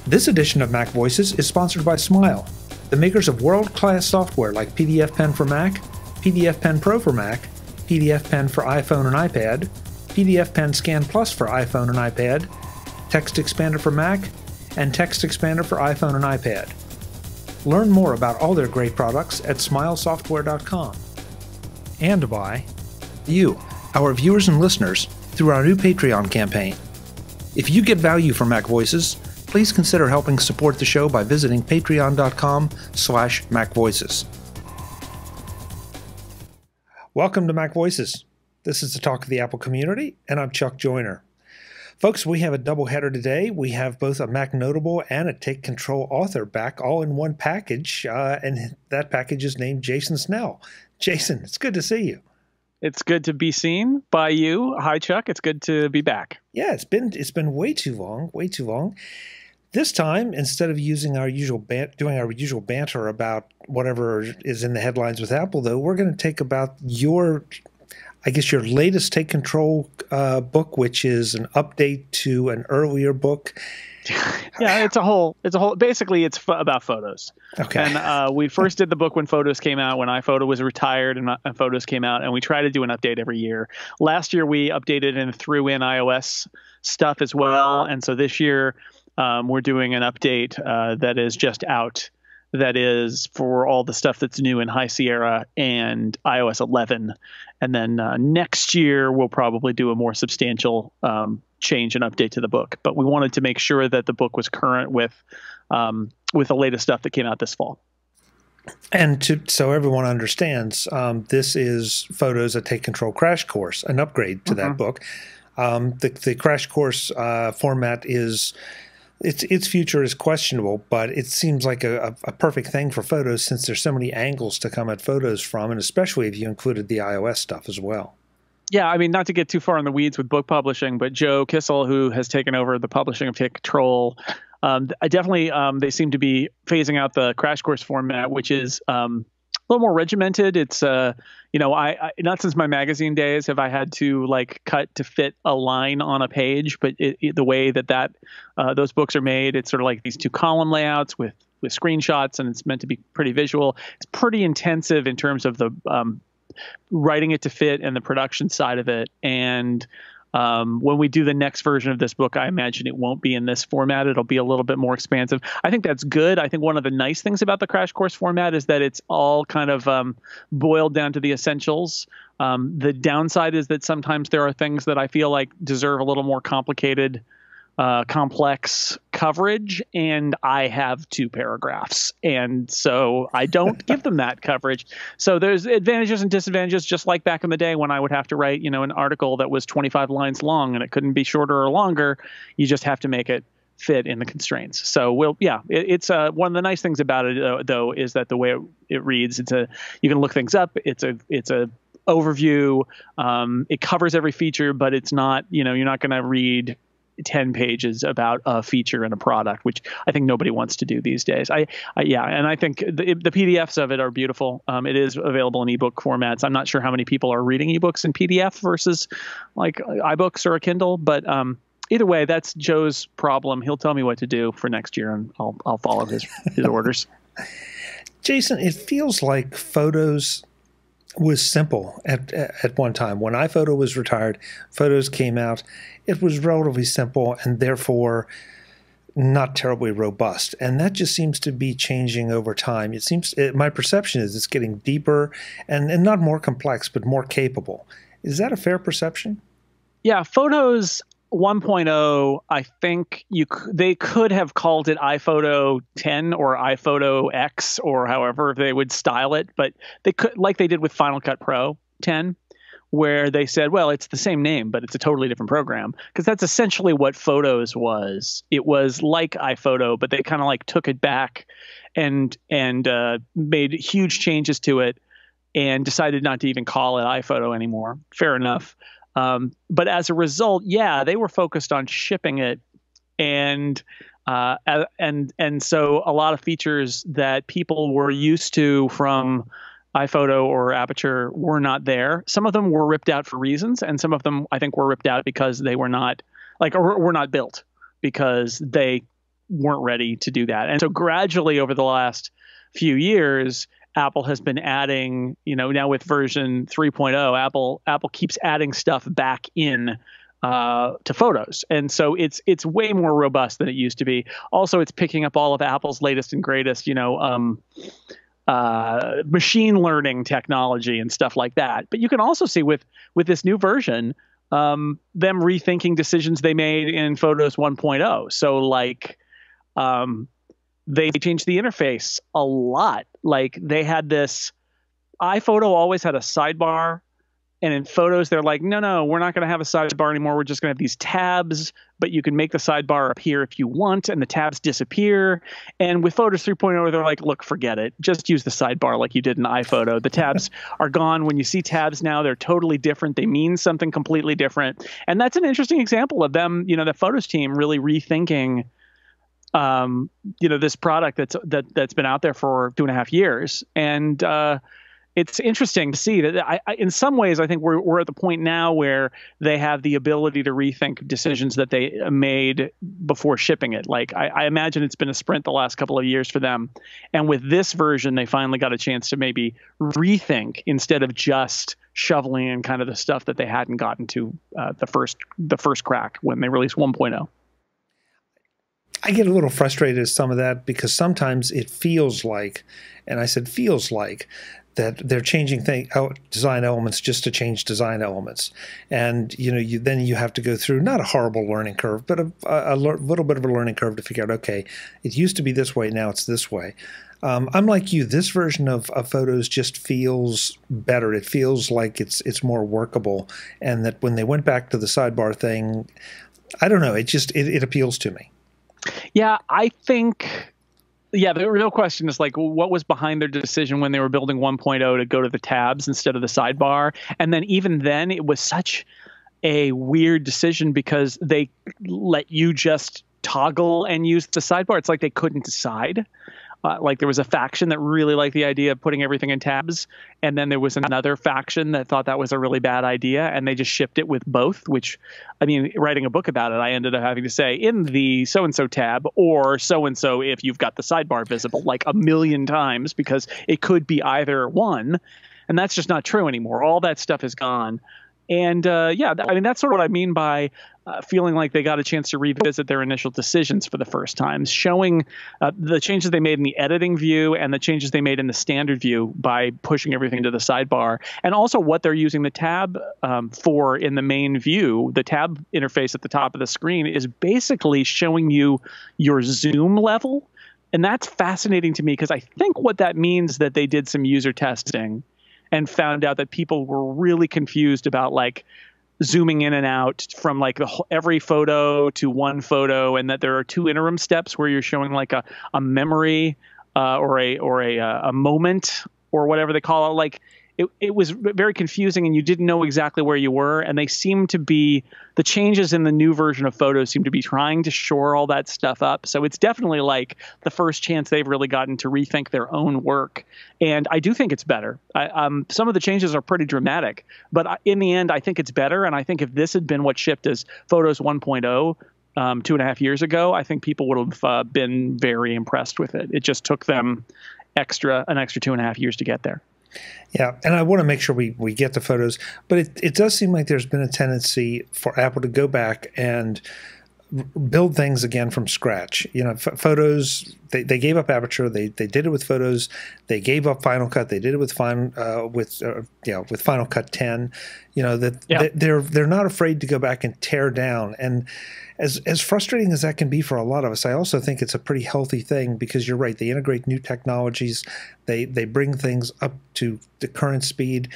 This edition of Mac Voices is sponsored by Smile, the makers of world-class software like PDF Pen for Mac, PDF Pen Pro for Mac, PDF Pen for iPhone and iPad, PDF Pen Scan Plus for iPhone and iPad, Text Expander for Mac, and Text Expander for iPhone and iPad. Learn more about all their great products at smilesoftware.com. And by you, our viewers and listeners, through our new Patreon campaign. If you get value from Mac Voices, please consider helping support the show by visiting patreon.com/MacVoices. Welcome to Mac Voices. This is the talk of the Apple community, and I'm Chuck Joyner. Folks, we have a doubleheader today. We have both a Mac Notable and a Take Control author back all in one package, and that package is named Jason Snell. Jason, it's good to see you. It's good to be seen by you. Hi, Chuck. It's good to be back. Yeah, it's been way too long, way too long. This time, instead of using our usual doing our usual banter about whatever is in the headlines with Apple, though, we're going to take about your latest Take Control book, which is an update to an earlier book. Yeah, basically it's about photos. Okay. And we first did the book when Photos came out, when iPhoto was retired and Photos came out, and we try to do an update every year. Last year we updated and threw in iOS stuff as well, and so this year we're doing an update that is just out, that is for all the stuff that's new in High Sierra and iOS 11. And then next year we'll probably do a more substantial change and update to the book. But we wanted to make sure that the book was current with the latest stuff that came out this fall. And so everyone understands, this is Photos a Take Control Crash Course, an upgrade to that book. The Crash Course format is... Its future is questionable, but it seems like a perfect thing for Photos since there's so many angles to come at Photos from, and especially if you included the iOS stuff as well. Yeah, I mean, not to get too far in the weeds with book publishing, but Joe Kissel, who has taken over the publishing of Take Control, they seem to be phasing out the Crash Course format, which is a little more regimented. It's I not since my magazine days have I had to cut to fit a line on a page, but the way that those books are made, it's sort of like these 2-column layouts with screenshots, and it's meant to be pretty visual. It's pretty intensive in terms of the writing it to fit and the production side of it. And when we do the next version of this book, I imagine it won't be in this format. It'll be a little bit more expansive. I think that's good. I think one of the nice things about the Crash Course format is that it's all kind of boiled down to the essentials. The downside is that sometimes there are things that I feel like deserve a little more complicated, complex coverage, and I have 2 paragraphs, and so I don't give them that coverage. So there's advantages and disadvantages, just like back in the day when I would have to write, an article that was 25 lines long and it couldn't be shorter or longer. You just have to make it fit in the constraints. So it's one of the nice things about it though is that the way it reads, you can look things up. It's a overview. It covers every feature, but it's not, you're not going to read 10 pages about a feature in a product, which I think nobody wants to do these days. And I think the PDFs of it are beautiful. It is available in ebook formats. I'm not sure how many people are reading ebooks in PDF versus like iBooks or a Kindle, but either way, that's Joe's problem. He'll tell me what to do for next year, and I'll follow his orders. Jason, it feels like Photos was simple at one time. When iPhoto was retired, Photos came out. It was relatively simple and therefore not terribly robust. And that just seems to be changing over time. My perception is it's getting deeper and not more complex, but more capable. Is that a fair perception? Yeah, Photos 1.0, I think they could have called it iPhoto 10 or iPhoto X or however they would style it, but they could, like they did with Final Cut Pro 10, where they said, well, it's the same name, but it's a totally different program, because that's essentially what Photos was. It was like iPhoto, but they kind of took it back and made huge changes to it and decided not to even call it iPhoto anymore. Fair enough. But as a result, they were focused on shipping it, and so a lot of features that people were used to from iPhoto or Aperture were not there. Some of them were ripped out for reasons, and some of them I think were ripped out because they were not were not built, because they weren't ready to do that. And so gradually over the last few years, Apple has been adding, now with version 3.0, Apple keeps adding stuff back in to Photos. And so it's way more robust than it used to be. Also, it's picking up all of Apple's latest and greatest, machine learning technology and stuff like that. But you can also see with this new version, them rethinking decisions they made in Photos 1.0. So like, they changed the interface a lot. Like they had this iPhoto always had a sidebar, and in Photos they're like, no, we're not going to have a sidebar anymore. We're just going to have these tabs, but you can make the sidebar appear if you want, and the tabs disappear. And with Photos 3.0, they're like, look, forget it. Just use the sidebar like you did in iPhoto. The tabs are gone. When you see tabs now, they're totally different. They mean something completely different. And that's an interesting example of them, the Photos team really rethinking this product that's been out there for 2.5 years. And it's interesting to see that in some ways, I think we're at the point now where they have the ability to rethink decisions that they made before shipping it. Like I imagine it's been a sprint the last couple of years for them. And with this version, they finally got a chance to maybe rethink instead of just shoveling in kind of the stuff that they hadn't gotten to the first crack when they released 1.0. I get a little frustrated at some of that because sometimes it feels like, and I said feels like, that they're changing design elements just to change design elements. And then you have to go through not a horrible learning curve, but a little bit of a learning curve to figure out, okay, it used to be this way, now it's this way. I'm like you. This version of Photos just feels better. It feels like it's more workable, and that when they went back to the sidebar thing, I don't know, it appeals to me. Yeah, I think, the real question is like, what was behind their decision when they were building 1.0 to go to the tabs instead of the sidebar? And then even then, it was such a weird decision because they let you just toggle and use the sidebar. It's like they couldn't decide. Like there was a faction that really liked the idea of putting everything in tabs, and then there was another faction that thought that was a really bad idea, and they just shipped it with both, which, I mean, writing a book about it, I ended up having to say in the so-and-so tab or so-and-so if you've got the sidebar visible like 1,000,000 times, because it could be either one, and that's just not true anymore. All that stuff is gone. And I mean, that's sort of what I mean by feeling like they got a chance to revisit their initial decisions for the first time, showing the changes they made in the editing view and the changes they made in the standard view by pushing everything to the sidebar, and also what they're using the tab for in the main view. The tab interface at the top of the screen is basically showing you your zoom level. And that's fascinating to me because I think what that means is that they did some user testing and found out that people were really confused about like zooming in and out from like every photo to one photo, and that there are two interim steps where you're showing like a memory or a moment or whatever they call it. Like it was very confusing, and you didn't know exactly where you were. And the changes in the new version of Photos seem to be trying to shore all that stuff up. So it's definitely like the first chance they've really gotten to rethink their own work. And I do think it's better. Some of the changes are pretty dramatic, but in the end, I think it's better. And I think if this had been what shipped as Photos 1.0 2.5 years ago, I think people would have been very impressed with it. It just took them an extra 2.5 years to get there. Yeah, and I want to make sure we get the Photos, but it does seem like there's been a tendency for Apple to go back and build things again from scratch. Photos, they gave up Aperture, they did it with Photos, they gave up Final Cut, they did it with Final Cut 10. They're not afraid to go back and tear down. And as frustrating as that can be for a lot of us, I also think it's a pretty healthy thing because you're right. They integrate new technologies. They bring things up to the current speed.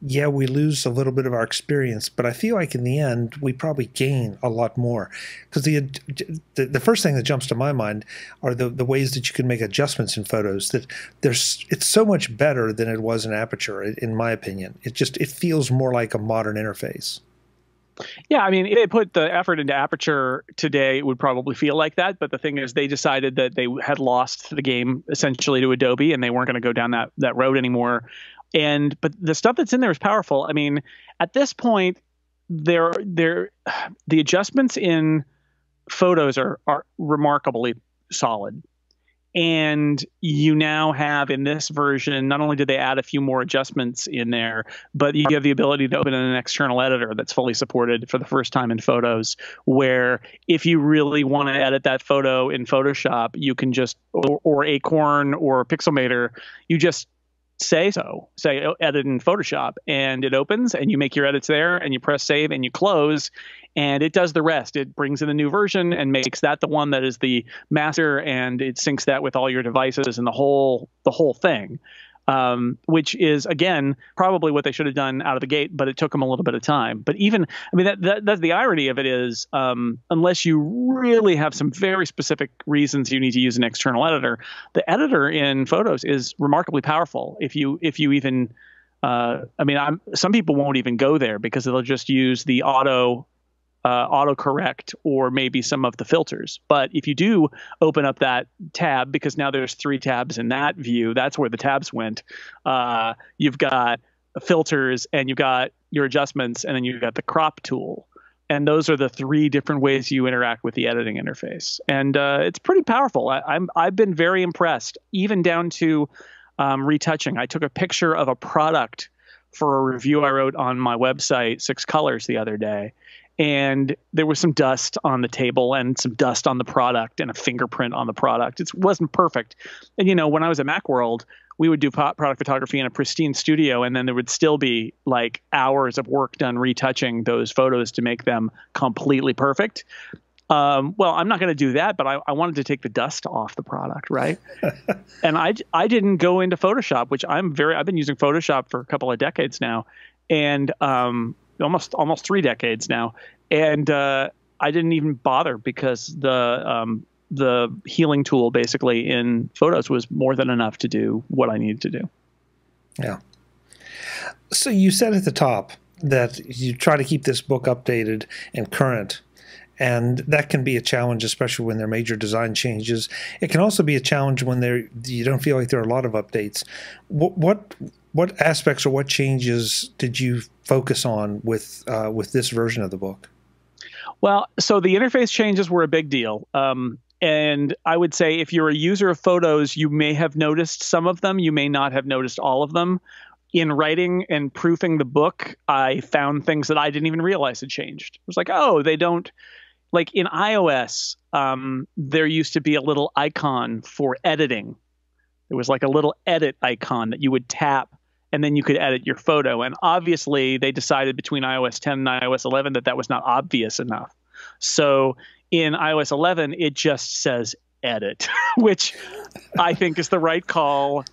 Yeah, we lose a little bit of our experience, but I feel like in the end, we probably gain a lot more. Because the first thing that jumps to my mind are the ways that you can make adjustments in Photos. That it's so much better than it was in Aperture, in my opinion. It feels more like a modern interface. Yeah, I mean, if they put the effort into Aperture today, it would probably feel like that. But the thing is, they decided that they had lost the game essentially to Adobe, and they weren't going to go down that road anymore. But the stuff that's in there is powerful. I mean, at this point, the adjustments in Photos are remarkably solid. And you now have in this version, not only did they add a few more adjustments in there, but you have the ability to open in an external editor that's fully supported for the first time in Photos, where if you really want to edit that photo in Photoshop, you can just, or Acorn or Pixelmator, you just say edit in Photoshop, and it opens and you make your edits there and you press save and you close, and it does the rest. It brings in a new version and makes that the one that is the master, and it syncs that with all your devices and the whole thing, which is, again, probably what they should have done out of the gate, but it took them a little bit of time. But even, I mean, that's the irony of it is, unless you really have some very specific reasons you need to use an external editor, the editor in Photos is remarkably powerful. If you even, some people won't even go there because they'll just use the autocorrect or maybe some of the filters. But if you do open up that tab, because now there's 3 tabs in that view, that's where the tabs went. You've got filters and you've got your adjustments, and then you've got the crop tool. And those are the 3 different ways you interact with the editing interface. And it's pretty powerful. I've been very impressed, even down to retouching. I took a picture of a product for a review I wrote on my website, 6 Colors, the other day. And there was some dust on the table and some dust on the product and a fingerprint on the product. It wasn't perfect. And, when I was at Macworld, we would do product photography in a pristine studio, and then there would still be like hours of work done retouching those photos to make them completely perfect. Well, I'm not going to do that, but I wanted to take the dust off the product, right? And I didn't go into Photoshop, which I've been using Photoshop for a couple of decades now, and almost 3 decades now, and I didn't even bother because the healing tool basically in Photos was more than enough to do what I needed to do. Yeah. So you said at the top that you try to keep this book updated and current, and that can be a challenge, especially when there are major design changes. It can also be a challenge when you don't feel like there are a lot of updates. What aspects or what changes did you focus on with this version of the book? Well, so the interface changes were a big deal. And I would say if you're a user of Photos, you may have noticed some of them. You may not have noticed all of them. In writing and proofing the book, I found things that I didn't even realize had changed. It was like, oh, they don't, like in iOS, there used to be a little icon for editing. There was like a little edit icon that you would tap, and then you could edit your photo. And obviously, they decided between iOS 10 and iOS 11 that was not obvious enough. So in iOS 11, it just says edit, which I think is the right call.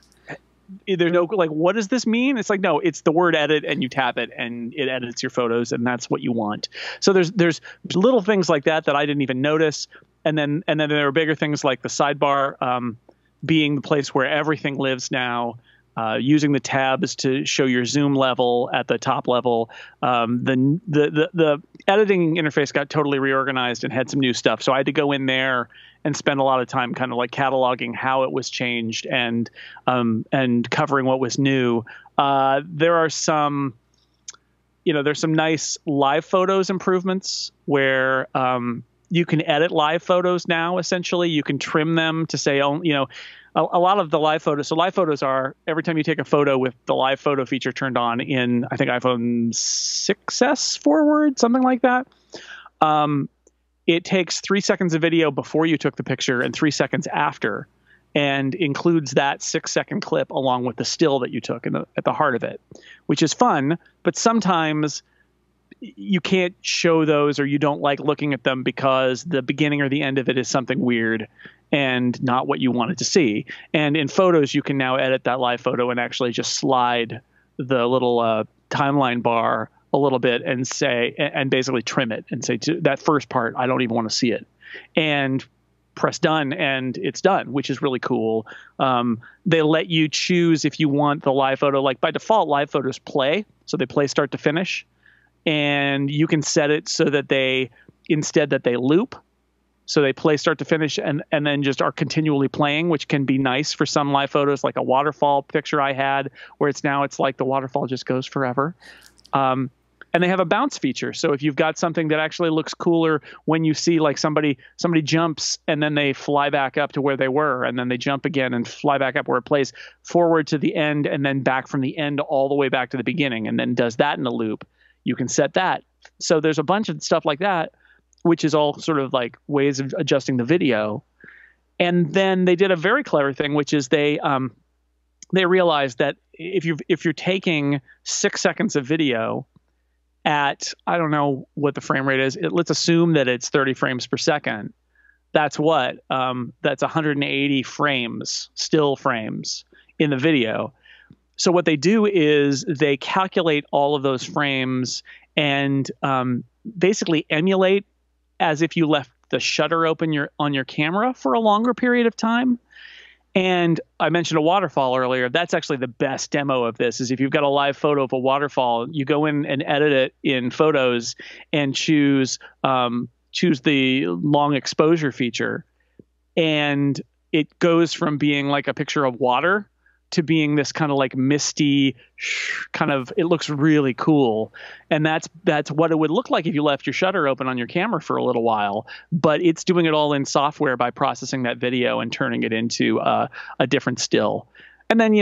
There's no like, what does this mean? It's like, no, it's the word edit, and you tap it and it edits your photos, and that's what you want. So there's little things like that I didn't even notice. And then there are bigger things like the sidebar being the place where everything lives now. Using the tabs to show your zoom level at the top level. The editing interface got totally reorganized and had some new stuff. So I had to go in there and spend a lot of time kind of like cataloging how it was changed and covering what was new. There are some, there's some nice live photos improvements where you can edit live photos now. Essentially, you can trim them to say, a lot of the live photos. So live photos are every time you take a photo with the live photo feature turned on in, I think, iPhone 6S forward, something like that. It takes 3 seconds of video before you took the picture and 3 seconds after, and includes that 6-second clip along with the still that you took at the heart of it, which is fun. But sometimes you can't show those, or you don't like looking at them because the beginning or the end of it is something weird and not what you wanted to see. And in Photos, you can now edit that live photo and actually just slide the little timeline bar a little bit and say, and basically trim it and say, to that first part, I don't even want to see it, and press done, and it's done, which is really cool. They let you choose if you want the live photo. Like by default, live photos play, so they play start to finish, and you can set it so that they loop. So they play start to finish and then just are continually playing, which can be nice for some live photos, like a waterfall picture I had where it's like the waterfall just goes forever. And they have a bounce feature. So if you've got something that actually looks cooler when you see like somebody jumps and then they fly back up to where they were, and then they jump again and fly back up where it plays forward to the end and then back from the end all the way back to the beginning and then does that in a loop, you can set that. So there's a bunch of stuff like that, which is all sort of like ways of adjusting the video. And then they did a very clever thing, which is they realized that if you're taking 6 seconds of video at, I don't know what the frame rate is. Let's assume that it's 30 frames per second. That's what? That's 180 frames, still frames in the video. So what they do is they calculate all of those frames and basically emulate as if you left the shutter open on your camera for a longer period of time. And I mentioned a waterfall earlier. That's actually the best demo of this. Is if you've got a live photo of a waterfall, you go in and edit it in Photos and choose the long exposure feature, and it goes from being like a picture of water to being this kind of like misty kind of, it looks really cool. And that's what it would look like if you left your shutter open on your camera for a little while, but it's doing it all in software by processing that video and turning it into a different still. And then,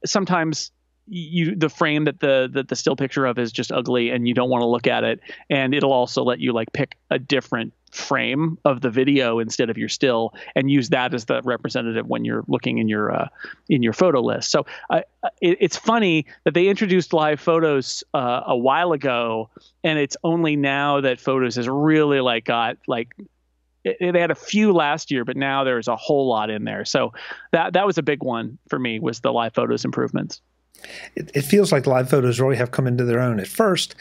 sometimes the frame that the still picture of is just ugly and you don't want to look at it. And it'll also let you like pick a different frame of the video instead of your still and use that as the representative when you're looking in your photo list. So it's funny that they introduced live photos a while ago, and it's only now that Photos has really like got like, they had a few last year, but now there's a whole lot in there. So that was a big one for me, was the live photos improvements. It feels like live photos really have come into their own. At first,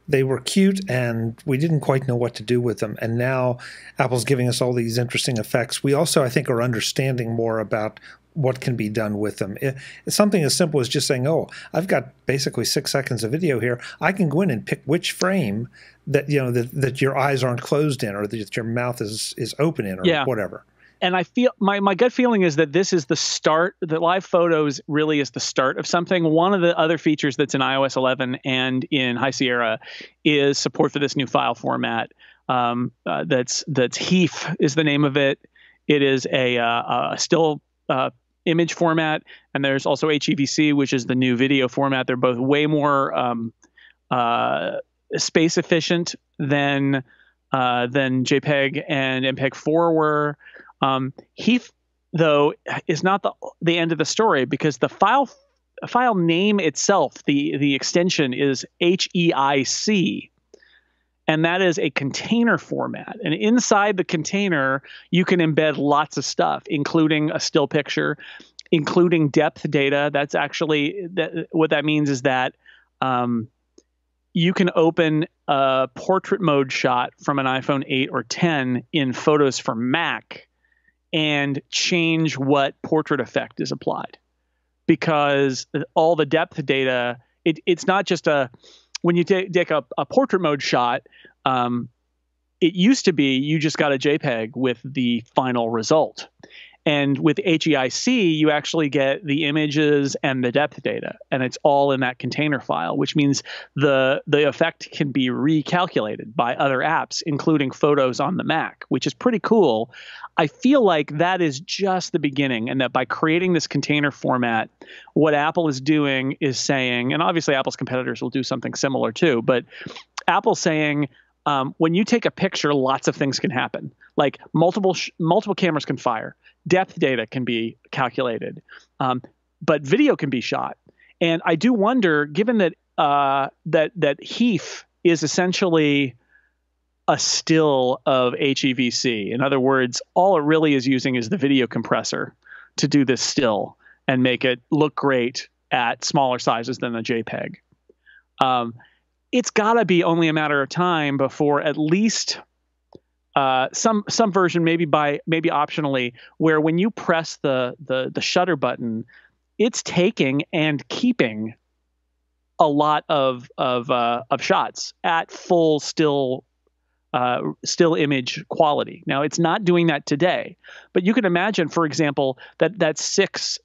they were cute and we didn't quite know what to do with them. And now Apple's giving us all these interesting effects. We also, I think, are understanding more about what can be done with them. It's something as simple as just saying, oh, I've got basically 6 seconds of video here. I can go in and pick which frame that, that your eyes aren't closed in or that your mouth is open in or whatever. And I feel my gut feeling is that this is the start. The live photos really is the start of something. One of the other features that's in iOS 11 and in High Sierra is support for this new file format. That's HEIF is the name of it. It is a still image format, and there's also HEVC, which is the new video format. They're both way more space efficient than JPEG and MPEG-4 were. HEIF, though, is not the end of the story, because the file name itself, the extension is HEIC, and that is a container format. And inside the container, you can embed lots of stuff, including a still picture, including depth data. That's actually what that means is that you can open a portrait mode shot from an iPhone 8 or 10 in Photos for Mac and change what portrait effect is applied, because all the depth data, it's not just when you take a portrait mode shot, it used to be you just got a JPEG with the final result. And with HEIC, you actually get the images and the depth data, and it's all in that container file, which means the effect can be recalculated by other apps, including Photos on the Mac, which is pretty cool. I feel like that is just the beginning, and that by creating this container format, what Apple is doing is saying, and obviously Apple's competitors will do something similar too, but Apple's saying, when you take a picture, lots of things can happen. Like multiple cameras can fire. Depth data can be calculated, but video can be shot. And I do wonder, given that that HEIF is essentially a still of HEVC. In other words, all it really is using is the video compressor to do this still and make it look great at smaller sizes than a JPEG. It's got to be only a matter of time before at least some version, maybe optionally, where when you press the shutter button, it's taking and keeping a lot of shots at full still image quality. Now, it's not doing that today, but you can imagine, for example, that 6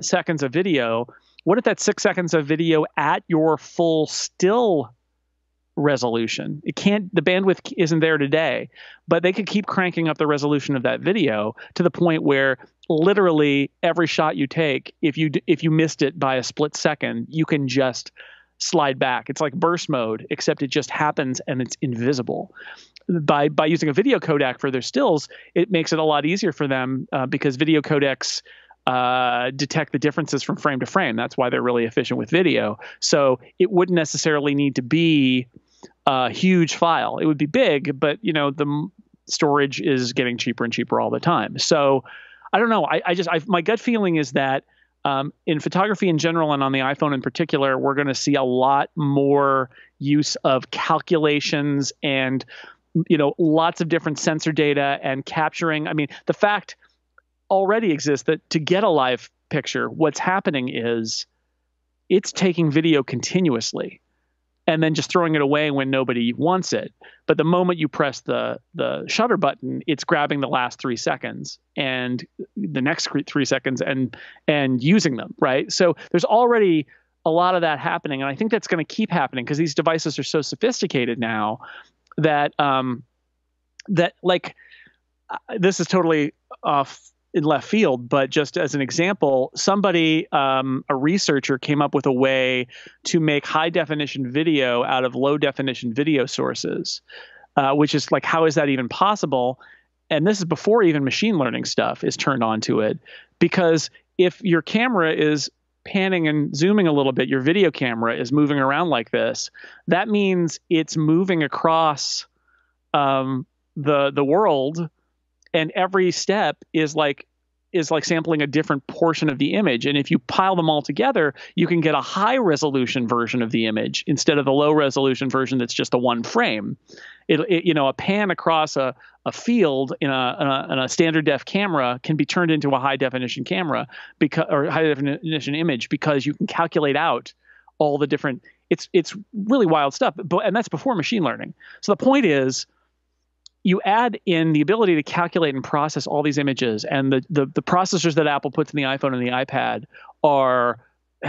seconds of video. What if that 6 seconds of video at your full still resolution. The bandwidth isn't there today, but they could keep cranking up the resolution of that video to the point where literally every shot you take, if you missed it by a split second, you can just slide back. It's like burst mode, except it just happens and it's invisible. By using a video codec for their stills, it makes it a lot easier for them because video codecs detect the differences from frame to frame. That's why they're really efficient with video. So it wouldn't necessarily need to be a huge file. It would be big, but the storage is getting cheaper and cheaper all the time. So I don't know. My gut feeling is that in photography in general and on the iPhone in particular, we're going to see a lot more use of calculations and lots of different sensor data and capturing. I mean, the fact already exists that to get a live picture, what's happening is it's taking video continuously and then just throwing it away when nobody wants it. But the moment you press the shutter button, it's grabbing the last 3 seconds and the next 3 seconds and using them, right? So there's already a lot of that happening. And I think that's going to keep happening because these devices are so sophisticated now that this is totally off in left field, but just as an example, somebody, a researcher came up with a way to make high definition video out of low definition video sources, which is like, how is that even possible? And this is before even machine learning stuff is turned on to it, because if your camera is panning and zooming a little bit, your video camera is moving around like this, that means it's moving across the world, and every step is like sampling a different portion of the image. And if you pile them all together, you can get a high resolution version of the image instead of the low resolution version that's just a one frame. A pan across a field in a standard def camera can be turned into a high definition camera or high definition image because you can calculate out all the different. It's really wild stuff, and that's before machine learning. So the point is, you add in the ability to calculate and process all these images, and the processors that Apple puts in the iPhone and the iPad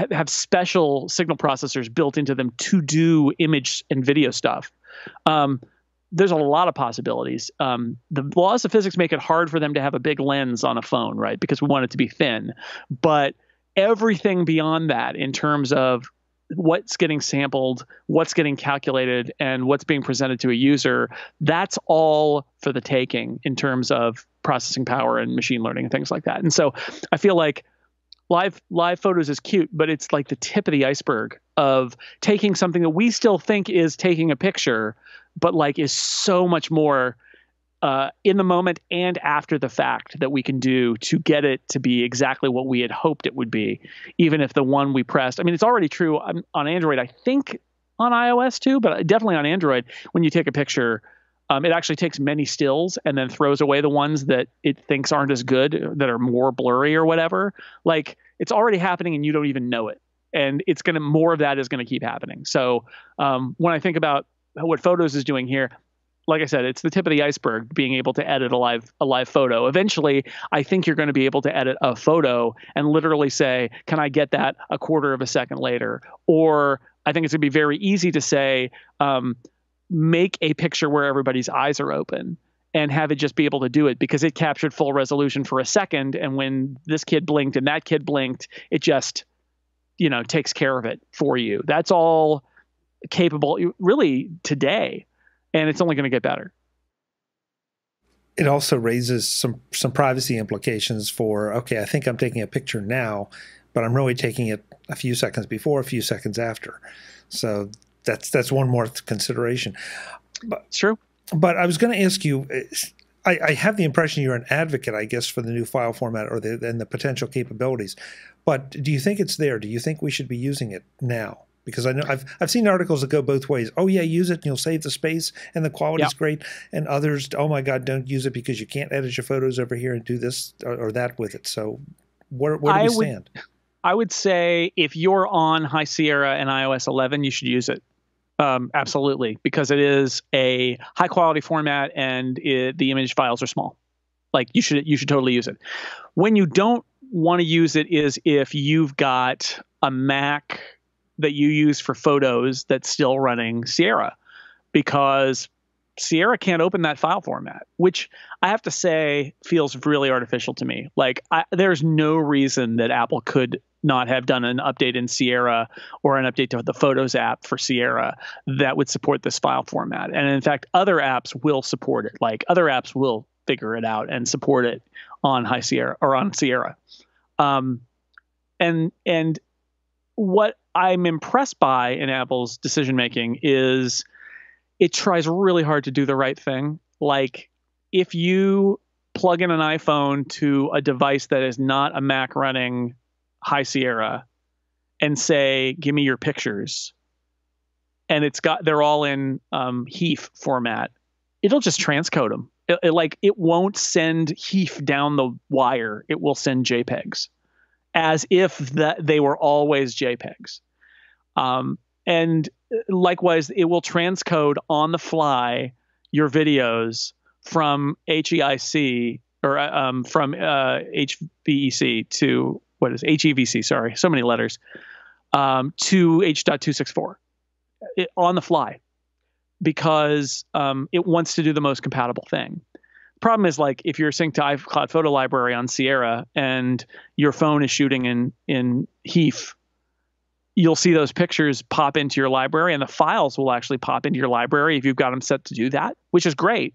have special signal processors built into them to do image and video stuff. There's a lot of possibilities. The laws of physics make it hard for them to have a big lens on a phone, right? Because we want it to be thin. But everything beyond that, in terms of what's getting sampled, what's getting calculated, and what's being presented to a user, that's all for the taking in terms of processing power and machine learning and things like that. And so I feel like live photos is cute, but it's like the tip of the iceberg of taking something that we still think is taking a picture, but like is so much more in the moment and after the fact that we can do to get it to be exactly what we had hoped it would be, even if the one we pressed. I mean, it's already true on Android, I think on iOS too, but definitely on Android. When you take a picture, it actually takes many stills and then throws away the ones that it thinks aren't as good, that are more blurry or whatever. Like, it's already happening and you don't even know it. And more of that is going to keep happening. So when I think about what Photos is doing here, like I said, it's the tip of the iceberg, being able to edit a live photo. Eventually, I think you're going to be able to edit a photo and literally say, can I get that a quarter of a second later? Or I think it's going to be very easy to say, make a picture where everybody's eyes are open and have it just be able to do it because it captured full resolution for a second. And when this kid blinked and that kid blinked, it just, takes care of it for you. That's all capable really today. And it's only going to get better. It also raises some privacy implications for, okay, I think I'm taking a picture now, but I'm really taking it a few seconds before, a few seconds after. So that's one more consideration. But, it's true. But I was going to ask you, I have the impression you're an advocate, I guess, for the new file format and the potential capabilities. But do you think it's there? Do you think we should be using it now? Because I know I've seen articles that go both ways. Oh yeah, use it and you'll save the space and the quality's great. And others, oh my God, don't use it because you can't edit your photos over here and do this or that with it. So where do we stand? I would say if you're on High Sierra and iOS 11, you should use it. Absolutely, because it is a high quality format and the image files are small. Like you should totally use it. When you don't want to use it is if you've got a Mac that you use for photos that's still running Sierra. because Sierra can't open that file format, which I have to say feels really artificial to me. Like, there's no reason that Apple could not have done an update in Sierra or an update to the Photos app for Sierra that would support this file format. And in fact, other apps will support it. Like, other apps will figure it out and support it on High Sierra or on Sierra. And what I'm impressed by in Apple's decision making is it tries really hard to do the right thing. Like, if you plug in an iPhone to a device that is not a Mac running High Sierra and say, give me your pictures, and they're all in HEIF format, it'll just transcode them. It won't send HEIF down the wire. It will send JPEGs as if they were always JPEGs. And likewise, it will transcode on the fly your videos from HEIC or from HVEC to HEVC, sorry, so many letters, to H.264 on the fly, because it wants to do the most compatible thing. Problem is, like, if you're synced to iCloud Photo Library on Sierra and your phone is shooting in HEIF, you'll see those pictures pop into your library, and the files will actually pop into your library if you've got them set to do that, which is great.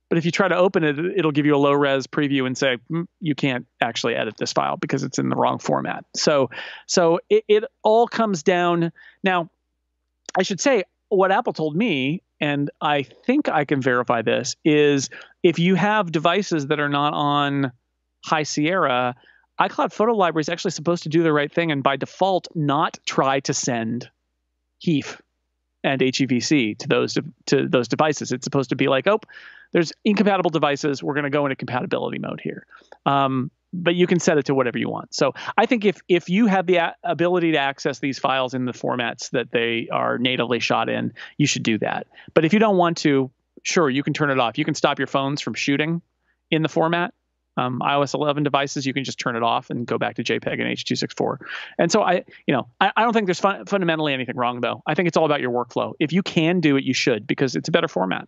But if you try to open it, it'll give you a low-res preview and say, you can't actually edit this file because it's in the wrong format. So it all comes down. Now, I should say what Apple told me, and I think I can verify this, is if you have devices that are not on High Sierra, iCloud Photo Library is actually supposed to do the right thing and by default not try to send HEIF and HEVC to those devices. It's supposed to be like, oh, there's incompatible devices. We're going to go into compatibility mode here. But you can set it to whatever you want. So I think if you have the ability to access these files in the formats that they are natively shot in, you should do that. But if you don't want to, sure, you can turn it off. You can stop your phones from shooting in the format. iOS 11 devices, you can just turn it off and go back to JPEG and H.264. And so I don't think there's fundamentally anything wrong, though. I think it's all about your workflow. If you can do it, you should, because it's a better format.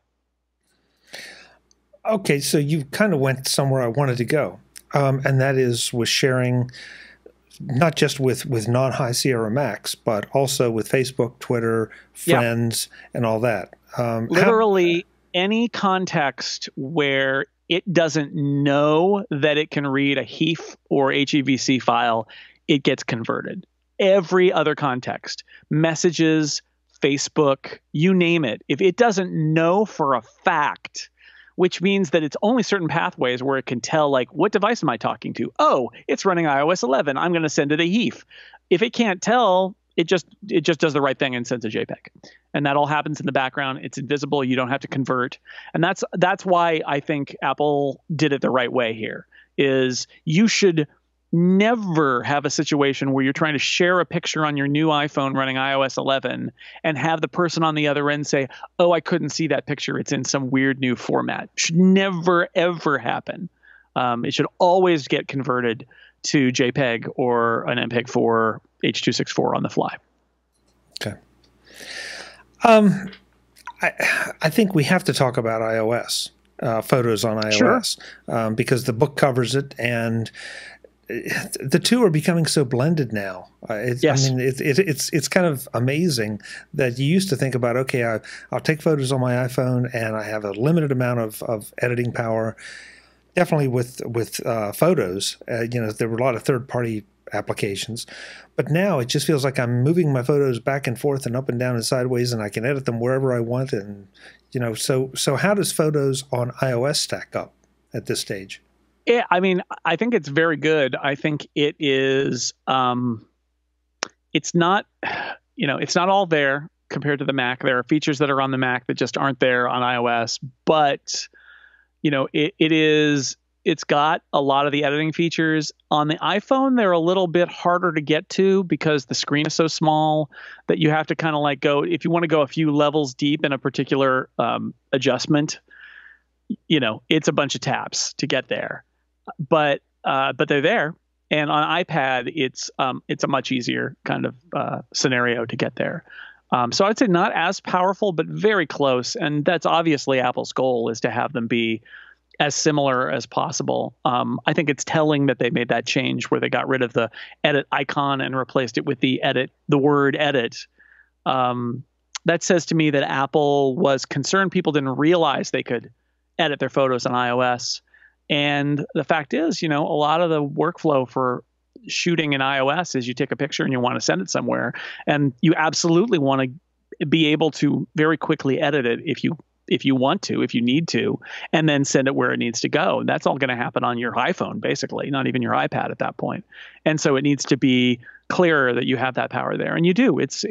Okay, so you kind of went somewhere I wanted to go, and that is with sharing, not just with non-High Sierra Macs, but also with Facebook, Twitter, friends, and all that. Literally any context where it doesn't know that it can read a HEIF or HEVC file, it gets converted. Every other context, messages, Facebook, you name it. If it doesn't know for a fact, which means that it's only certain pathways where it can tell, like, what device am I talking to? Oh, it's running iOS 11. I'm going to send it a HEIF. If it can't tell, it just does the right thing and sends a JPEG. And that all happens in the background. It's invisible. You don't have to convert. And that's why I think Apple did it the right way here, is you should never have a situation where you're trying to share a picture on your new iPhone running iOS 11 and have the person on the other end say, oh, I couldn't see that picture. It's in some weird new format. Should never, ever happen. It should always get converted to JPEG or an MPEG-4 H.264 on the fly. Okay. I think we have to talk about iOS, photos on iOS, sure. Because the book covers it, and the two are becoming so blended now. Yes. I mean, it's kind of amazing that you used to think about, okay, I'll take photos on my iPhone and I have a limited amount of editing power. Definitely with photos, there were a lot of third-party applications, but now it just feels like I'm moving my photos back and forth and up and down and sideways, and I can edit them wherever I want. And so how does photos on iOS stack up at this stage? Yeah, I mean, I think it's very good. I think it is. It's not, it's not all there compared to the Mac. There are features that are on the Mac that just aren't there on iOS, but it's got a lot of the editing features. On the iPhone, they're a little bit harder to get to because the screen is so small that you have to kind of like go, if you want to go a few levels deep in a particular adjustment, it's a bunch of taps to get there. But they're there. And on iPad, it's a much easier kind of scenario to get there. So I'd say not as powerful, but very close. And that's obviously Apple's goal, is to have them be as similar as possible. I think it's telling that they made that change where they got rid of the edit icon and replaced it with the word edit. That says to me that Apple was concerned people didn't realize they could edit their photos on iOS. And the fact is, a lot of the workflow for shooting in iOS is you take a picture and you want to send it somewhere, and you absolutely want to be able to very quickly edit it if you want to, if you need to, and then send it where it needs to go. And that's all going to happen on your iPhone, basically, not even your iPad at that point. And so it needs to be clearer that you have that power there, and you do. It's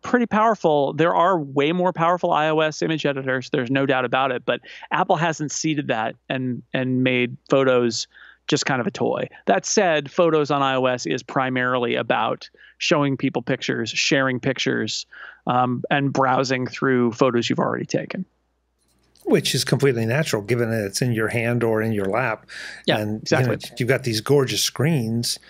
pretty powerful. There are way more powerful iOS image editors. There's no doubt about it. But Apple hasn't seeded that and made photos just kind of a toy. That said, photos on iOS is primarily about showing people pictures, sharing pictures, and browsing through photos you've already taken. Which is completely natural, given that it's in your hand or in your lap. Yeah, and exactly. You've got these gorgeous screens.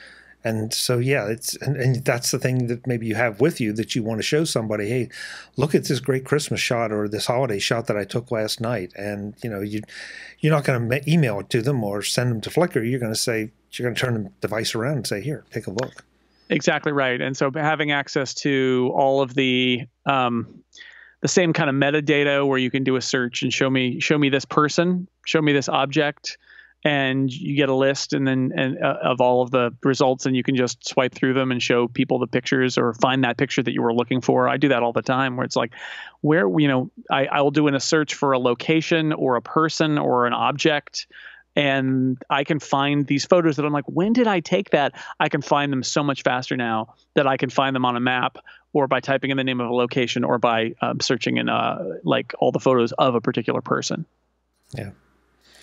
And so, yeah, and that's the thing that maybe you have with you that you want to show somebody, hey, look at this great Christmas shot or this holiday shot that I took last night. And, you're not going to email it to them or send them to Flickr. You're going to turn the device around and say, here, take a look. Exactly right. And so having access to all of the same kind of metadata where you can do a search and show me this person, show me this object, and you get a list of all of the results, and you can just swipe through them and show people the pictures or find that picture that you were looking for. I do that all the time, where it's like, I will do in a search for a location or a person or an object, and I can find these photos that I'm like, when did I take that? I can find them so much faster now that I can find them on a map or by typing in the name of a location or by searching in like all the photos of a particular person. Yeah.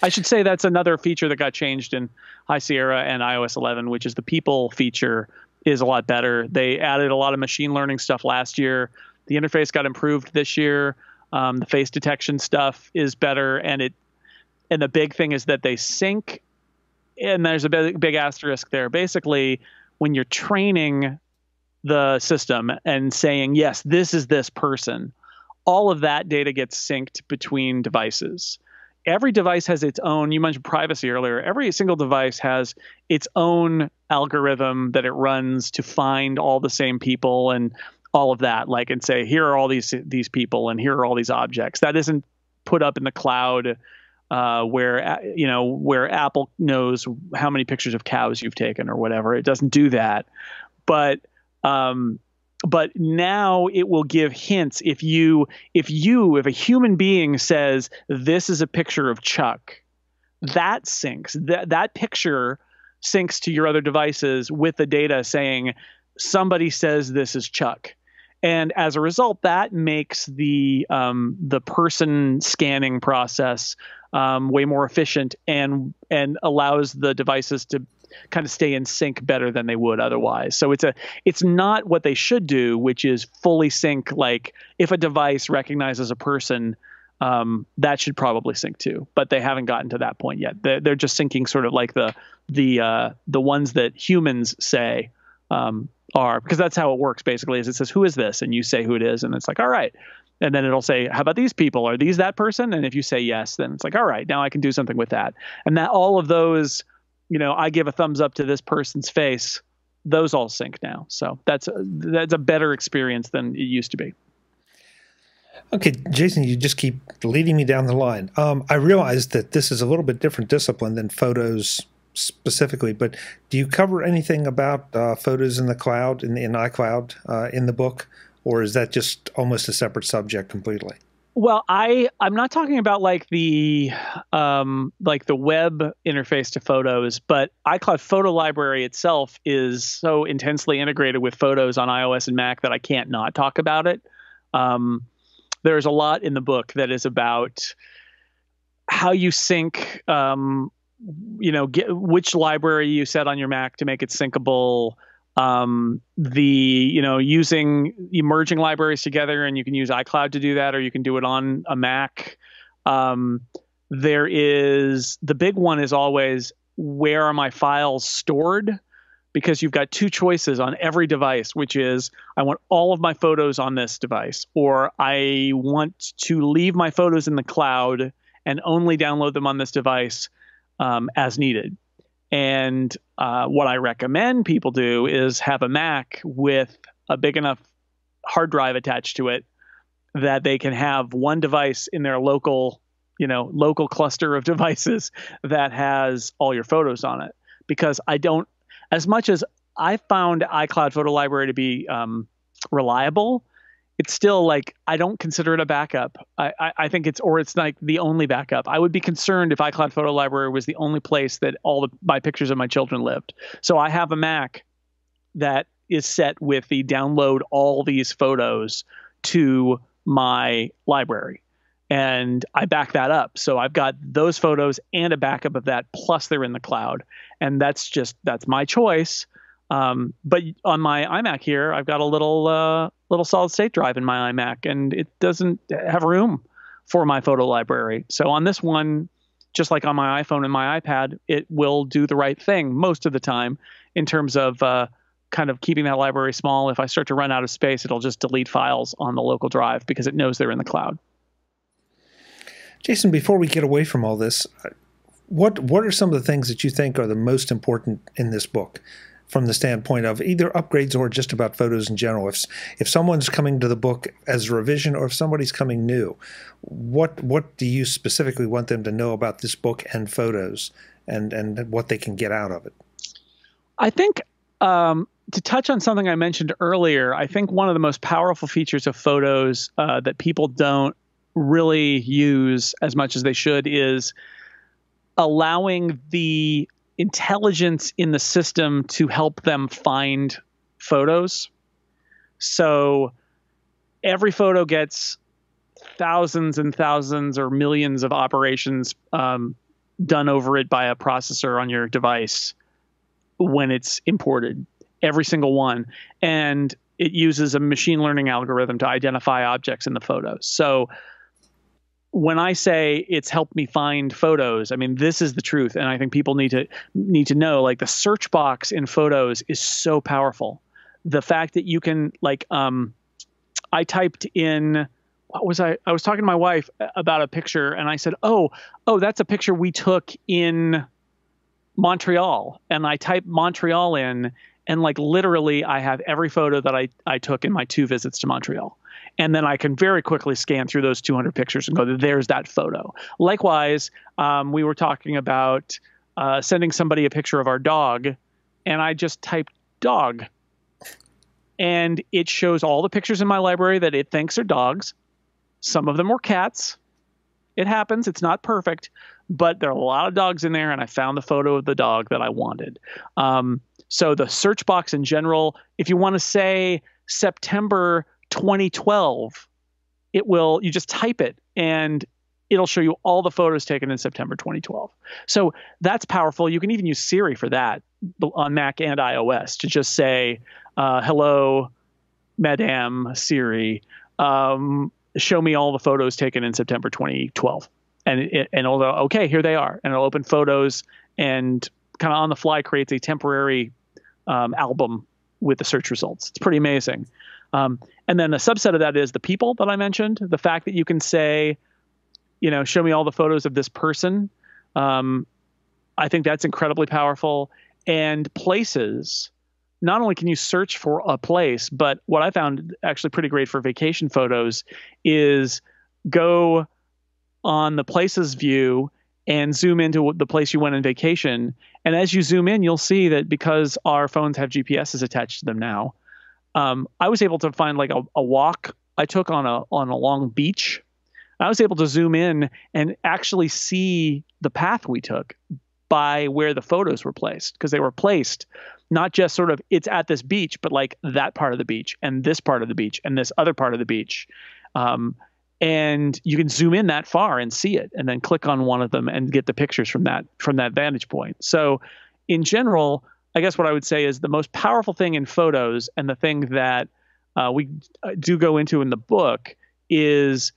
I should say that's another feature that got changed in High Sierra and iOS 11, which is the people feature is a lot better. They added a lot of machine learning stuff last year. The interface got improved this year. The face detection stuff is better, and the big thing is that they sync, and there's a big asterisk there. Basically, when you're training the system and saying, yes, this is this person, all of that data gets synced between devices. Every device has its own, you mentioned privacy earlier, every single device has its own algorithm that it runs to find all the same people and all of that, and say, here are all these people and here are all these objects. That isn't put up in the cloud where Apple knows how many pictures of cows you've taken or whatever. It doesn't do that. But now it will give hints. If a human being says, this is a picture of Chuck, that syncs. That picture syncs to your other devices with the data saying, somebody says this is Chuck. And as a result, that makes the person scanning process way more efficient and allows the devices to kind of stay in sync better than they would otherwise. So it's not what they should do, which is fully sync. Like if a device recognizes a person, that should probably sync too. But they haven't gotten to that point yet. They're just syncing sort of like the ones that humans say are, because that's how it works basically. Is it says, who is this? And you say who it is, and it's like, all right. And then it'll say, how about these people? Are these that person? And if you say yes, then it's like, all right, now I can do something with that. And that all of those, I give a thumbs up to this person's face, those all sync now. So that's a better experience than it used to be. Okay, Jason, you just keep leading me down the line. I realize that this is a little bit different discipline than photos specifically, but do you cover anything about photos in the cloud, in iCloud, in the book, or is that just almost a separate subject completely? Well, I'm not talking about like the web interface to photos, but iCloud Photo Library itself is so intensely integrated with photos on iOS and Mac that I can't not talk about it. There's a lot in the book that is about how you sync, get which library you set on your Mac to make it syncable. Using emerging libraries together, and you can use iCloud to do that, or you can do it on a Mac. There is the big one is always, where are my files stored? because you've got two choices on every device, which is I want all of my photos on this device, or I want to leave my photos in the cloud and only download them on this device as needed. And what I recommend people do is have a Mac with a big enough hard drive attached to it that they can have one device in their local cluster of devices that has all your photos on it. Because as much as I found iCloud Photo Library to be reliable, it's still like, I don't consider it a backup. I think it's like the only backup. I would be concerned if iCloud Photo Library was the only place that my pictures of my children lived. So I have a Mac that is set with the download all these photos to my library. And I back that up. So I've got those photos and a backup of that, plus they're in the cloud. And that's my choice. But on my iMac here, I've got a little solid state drive in my iMac, and it doesn't have room for my photo library. So on this one, just like on my iPhone and my iPad, it will do the right thing most of the time in terms of kind of keeping that library small. If I start to run out of space, it'll just delete files on the local drive because it knows they're in the cloud. Jason, before we get away from all this, what are some of the things that you think are the most important in this book from the standpoint of either upgrades or just about photos in general? If someone's coming to the book as a revision or if somebody's coming new, what do you specifically want them to know about this book and photos and what they can get out of it? I think to touch on something I mentioned earlier, I think one of the most powerful features of photos that people don't really use as much as they should is allowing the intelligence in the system to help them find photos. So every photo gets thousands and thousands or millions of operations done over it by a processor on your device when it's imported, every single one. And it uses a machine learning algorithm to identify objects in the photos. So when I say it's helped me find photos, I mean, this is the truth. And I think people need to know, like, the search box in photos is so powerful. The fact that you can, like, I typed in, I was talking to my wife about a picture and I said, oh, that's a picture we took in Montreal. And I typed Montreal in, and like literally I have every photo that I took in my 2 visits to Montreal. And then I can very quickly scan through those 200 pictures and go, there's that photo. Likewise, we were talking about sending somebody a picture of our dog, and I just typed dog. And it shows all the pictures in my library that it thinks are dogs. Some of them were cats. It happens. It's not perfect, but there are a lot of dogs in there, and I found the photo of the dog that I wanted. So the search box in general, if you want to say September 2012, you just type it and it'll show you all the photos taken in September 2012. So that's powerful. You can even use Siri for that on Mac and iOS to just say, hello, Madame Siri, show me all the photos taken in September 2012. And it'll go, okay, here they are. And it'll open photos and kind of on the fly creates a temporary album with the search results. It's pretty amazing. And then a subset of that is the people that I mentioned. The fact that you can say, show me all the photos of this person. I think that's incredibly powerful. And places, not only can you search for a place, but what I found actually pretty great for vacation photos is go on the places view and zoom into the place you went on vacation. And as you zoom in, you'll see that because our phones have GPSs attached to them now, I was able to find like a walk I took on a long beach. I was able to zoom in and actually see the path we took by where the photos were placed, because they were placed not just sort of it's at this beach, but like that part of the beach and this part of the beach and this other part of the beach. And you can zoom in that far and see it, and then click on one of them and get the pictures from that vantage point. So in general, I guess what I would say is the most powerful thing in photos, and the thing that we do go into in the book, is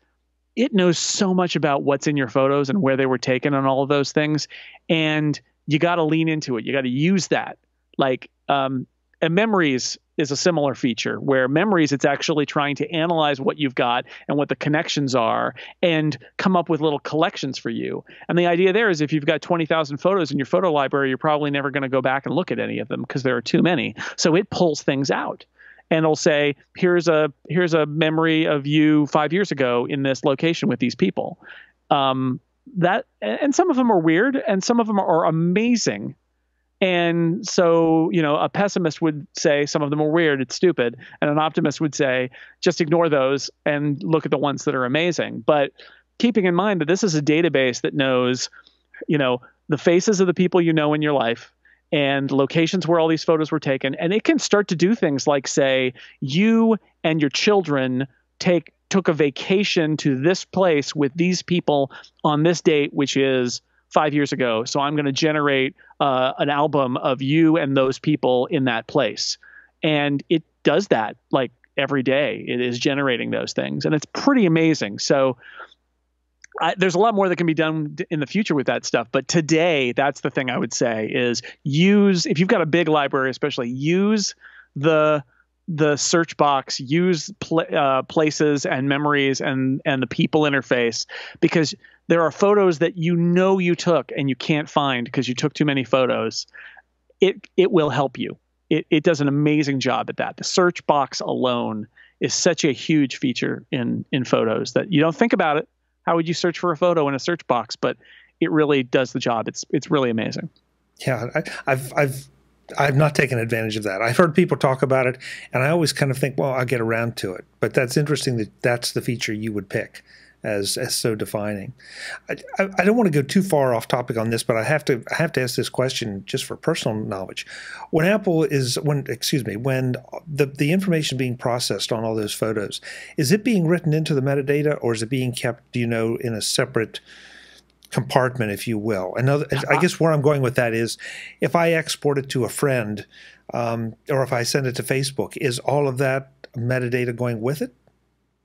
it knows so much about what's in your photos and where they were taken and all of those things. And you got to lean into it. You got to use that. Like, and memories is a similar feature where memories, it's actually trying to analyze what you've got and what the connections are and come up with little collections for you. And the idea there is if you've got 20,000 photos in your photo library, you're probably never going to go back and look at any of them because there are too many. So it pulls things out and it'll say, here's a memory of you 5 years ago in this location with these people. And some of them are weird and some of them are amazing. And so, a pessimist would say some of them are weird, it's stupid. And an optimist would say, just ignore those and look at the ones that are amazing. But keeping in mind that this is a database that knows, the faces of the people you know in your life and locations where all these photos were taken. And it can start to do things like say, you and your children took a vacation to this place with these people on this date, which is 5 years ago. So I'm going to generate an album of you and those people in that place. And it does that like every day. It is generating those things. And it's pretty amazing. So there's a lot more that can be done in the future with that stuff. But today, that's the thing I would say is if you've got a big library, especially use the search box, use places and memories and the people interface, because there are photos that you took and you can't find because you took too many photos. It will help you. It does an amazing job at that. The search box alone is such a huge feature in photos that you don't think about it. How would you search for a photo in a search box? But it really does the job. It's really amazing. Yeah, I've not taken advantage of that. I've heard people talk about it, and I always kind of think, well, I'll get around to it. But that's interesting that that's the feature you would pick as so defining. I don't want to go too far off topic on this, but I have to ask this question just for personal knowledge. When the information being processed on all those photos, is it being written into the metadata, or is it being kept, in a separate compartment, if you will? I guess where I'm going with that is, if I export it to a friend, or if I send it to Facebook, is all of that metadata going with it?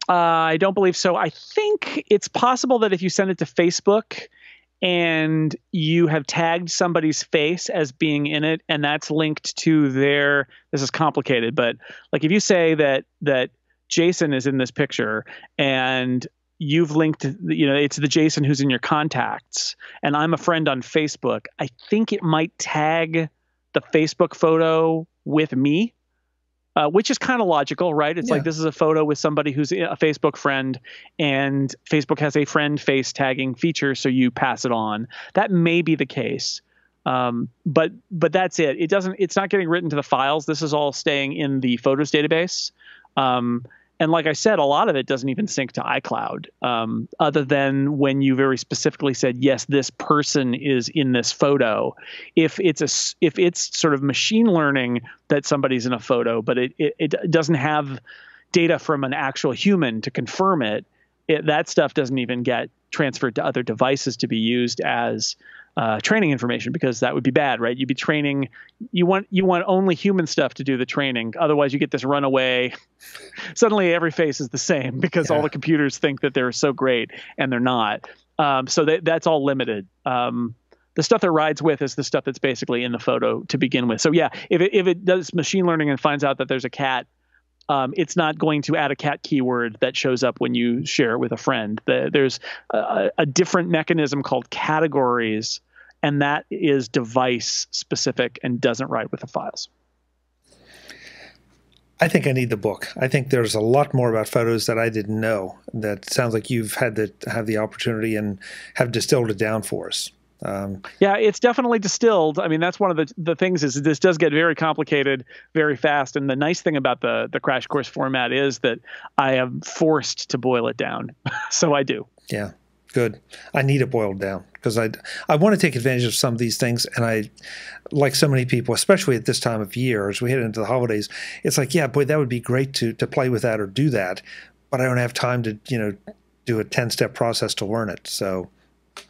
I don't believe so. I think it's possible that if you send it to Facebook and you have tagged somebody's face as being in it, and that's linked to this is complicated, but like if you say that Jason is in this picture and you've linked, it's the Jason who's in your contacts, and I'm a friend on Facebook, I think it might tag the Facebook photo with me. Which is kind of logical, right? It's like this is a photo with somebody who's a Facebook friend, and Facebook has a friend face tagging feature, so you pass it on. That may be the case, but that's it. It's not getting written to the files. This is all staying in the photos database. And like I said, a lot of it doesn't even sync to iCloud, other than when you very specifically said, yes, this person is in this photo. If it's sort of machine learning that somebody's in a photo, but it doesn't have data from an actual human to confirm it, that stuff doesn't even get transferred to other devices to be used as training information, because that would be bad, right? You'd be training. You want only human stuff to do the training. Otherwise, you get this runaway. Suddenly, every face is the same because all the computers think that they're so great, and they're not. So that's all limited. The stuff that rides with is the stuff that's basically in the photo to begin with. So yeah, if it does machine learning and finds out that there's a cat, it's not going to add a cat keyword that shows up when you share it with a friend. There's a different mechanism called categories, and that is device specific and doesn't write with the files. I think I need the book. I think there's a lot more about photos that I didn't know. That sounds like you've had have the opportunity and have distilled it down for us. Yeah, it's definitely distilled. I mean, that's one of the things is this does get very complicated very fast. And the nice thing about the crash course format is that I am forced to boil it down. So I do. Yeah, good. I need it boiled down because I want to take advantage of some of these things. And I, like so many people, especially at this time of year, as we head into the holidays, it's like, yeah, boy, that would be great to play with that or do that. But I don't have time to, do a 10-step process to learn it. So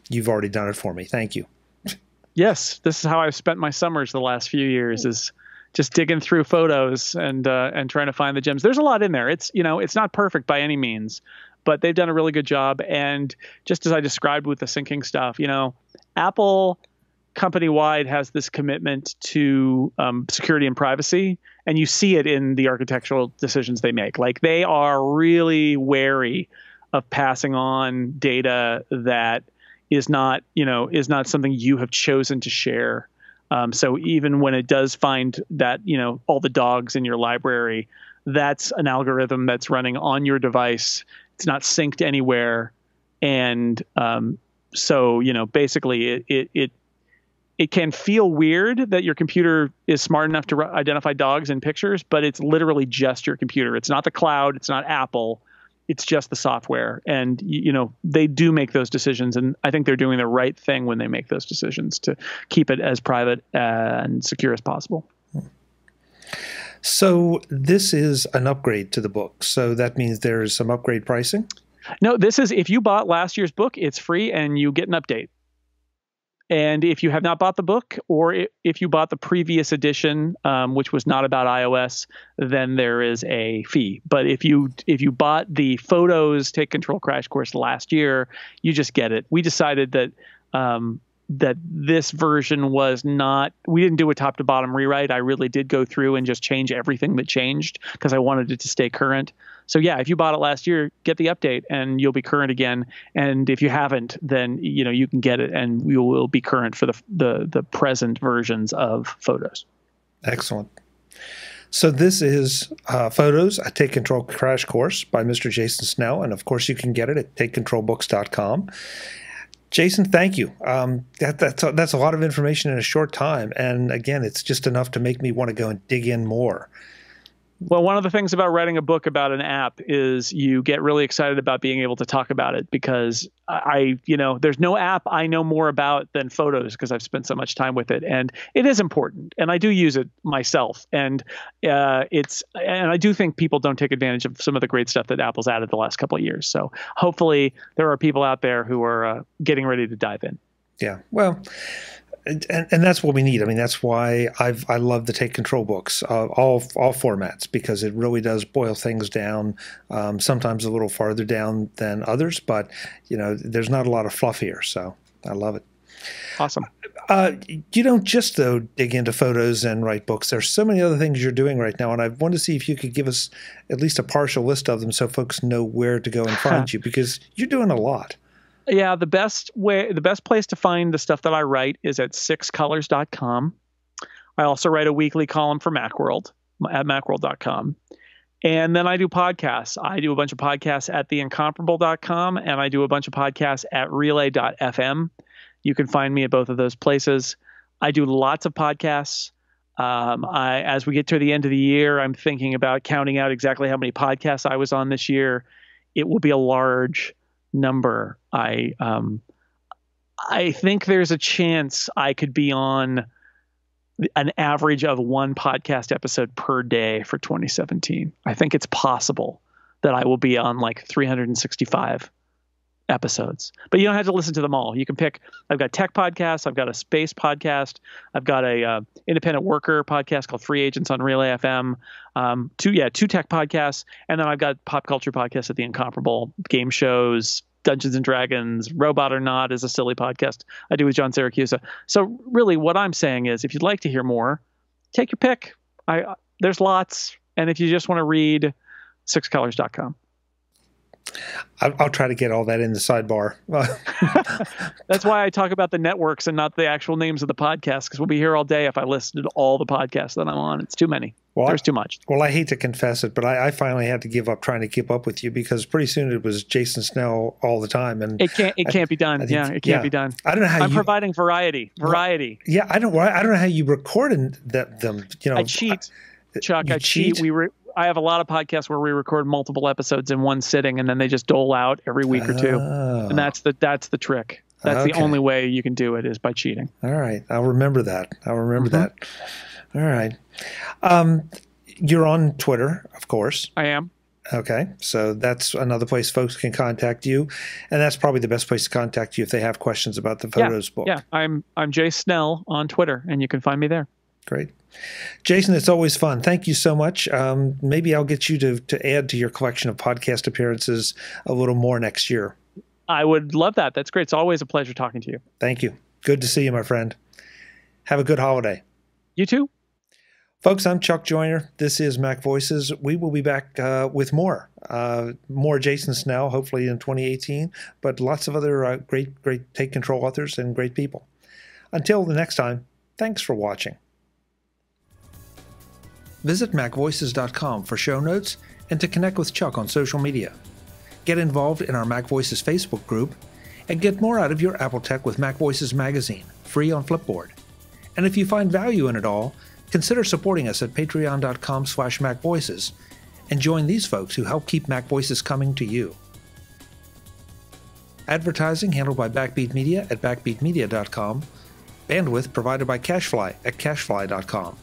you've already done it for me. Thank you. Yes, this is how I've spent my summers the last few years, is just digging through photos and trying to find the gems. There's a lot in there. It's not perfect by any means, but they've done a really good job. And just as I described with the syncing stuff, Apple company-wide has this commitment to security and privacy, and you see it in the architectural decisions they make. Like, they are really wary of passing on data that is not something you have chosen to share. So even when it does find that, all the dogs in your library, that's an algorithm that's running on your device. It's not synced anywhere. And so, basically it can feel weird that your computer is smart enough to identify dogs in pictures, but it's literally just your computer. It's not the cloud. It's not Apple. It's just the software. And, they do make those decisions. And I think they're doing the right thing when they make those decisions to keep it as private and secure as possible. So this is an upgrade to the book. So that means there's some upgrade pricing? No, this is, if you bought last year's book, it's free and you get an update. And if you have not bought the book, or if you bought the previous edition, which was not about iOS, then there is a fee. But if you bought the Photos Take Control Crash Course last year, you just get it. We decided that that this version was not, we didn't do a top to bottom rewrite. I really did go through and just change everything that changed because I wanted it to stay current. So yeah, if you bought it last year, get the update and you'll be current again. And if you haven't, then you can get it and we will be current for the present versions of Photos. Excellent. So this is Photos, a Take Control Crash Course by Mr. Jason Snell. And of course you can get it at takecontrolbooks.com. Jason, thank you. That's a lot of information in a short time. And again, it's just enough to make me want to go and dig in more. Well, one of the things about writing a book about an app is you get really excited about being able to talk about it because there's no app I know more about than Photos because I've spent so much time with it, and it is important, and I do use it myself, and I do think people don't take advantage of some of the great stuff that Apple's added the last couple of years. So hopefully there are people out there who are getting ready to dive in. Yeah. Well. And that's what we need. I mean, that's why I love the Take Control books, all formats, because it really does boil things down, sometimes a little farther down than others. But, there's not a lot of fluff here. So I love it. Awesome. You don't just, though, dig into Photos and write books. There's so many other things you're doing right now. And I want to see if you could give us at least a partial list of them so folks know where to go and find you, because you're doing a lot. Yeah, the best place to find the stuff that I write is at sixcolors.com. I also write a weekly column for Macworld at macworld.com. And then I do podcasts. I do a bunch of podcasts at theincomparable.com, and I do a bunch of podcasts at relay.fm. You can find me at both of those places. I do lots of podcasts. As we get to the end of the year, I'm thinking about counting out exactly how many podcasts I was on this year. It will be a large number. I think there's a chance I could be on an average of one podcast episode per day for 2017. I think it's possible that I will be on like 365 episodes, but you don't have to listen to them all. You can pick. I've got tech podcasts. I've got a space podcast. I've got a independent worker podcast called Free Agents on Relay FM. Two tech podcasts, and then I've got pop culture podcasts at The Incomparable, game shows, Dungeons and Dragons, Robot or Not is a silly podcast I do with John Siracusa. So really, what I'm saying is, if you'd like to hear more, take your pick. There's lots, and if you just want to read, sixcolors.com. I'll try to get all that in the sidebar. That's why I talk about the networks and not the actual names of the podcasts, because we'll be here all day if I listed all the podcasts that I'm on. It's too many. There's too much. Well, I hate to confess it, but I finally had to give up trying to keep up with you because pretty soon it was Jason Snell all the time, and it can't be done. It can't be done. I don't know how I'm providing variety. Yeah, I don't know how you record them. I cheat, Chuck. I cheat. I have a lot of podcasts where we record multiple episodes in one sitting, and then they just dole out every week or two. And that's the trick. That's the only way you can do it, is by cheating. All right. I'll remember that. that. All right. You're on Twitter, of course. I am. Okay. So that's another place folks can contact you. And that's probably the best place to contact you if they have questions about the Photos book. Yeah. I'm Jay Snell on Twitter, and you can find me there. Great. Jason, it's always fun. Thank you so much. Maybe I'll get you to add to your collection of podcast appearances a little more next year. I would love that. That's great. It's always a pleasure talking to you. Thank you. Good to see you, my friend. Have a good holiday. You too. Folks, I'm Chuck Joyner. This is Mac Voices. We will be back with more Jason Snell, hopefully in 2018, but lots of other great Take Control authors and great people. Until the next time, thanks for watching. Visit MacVoices.com for show notes and to connect with Chuck on social media. Get involved in our Mac Voices Facebook group and get more out of your Apple Tech with Mac Voices magazine, free on Flipboard. And if you find value in it all, consider supporting us at patreon.com/MacVoices and join these folks who help keep Mac Voices coming to you. Advertising handled by Backbeat Media at backbeatmedia.com. Bandwidth provided by CacheFly at cachefly.com.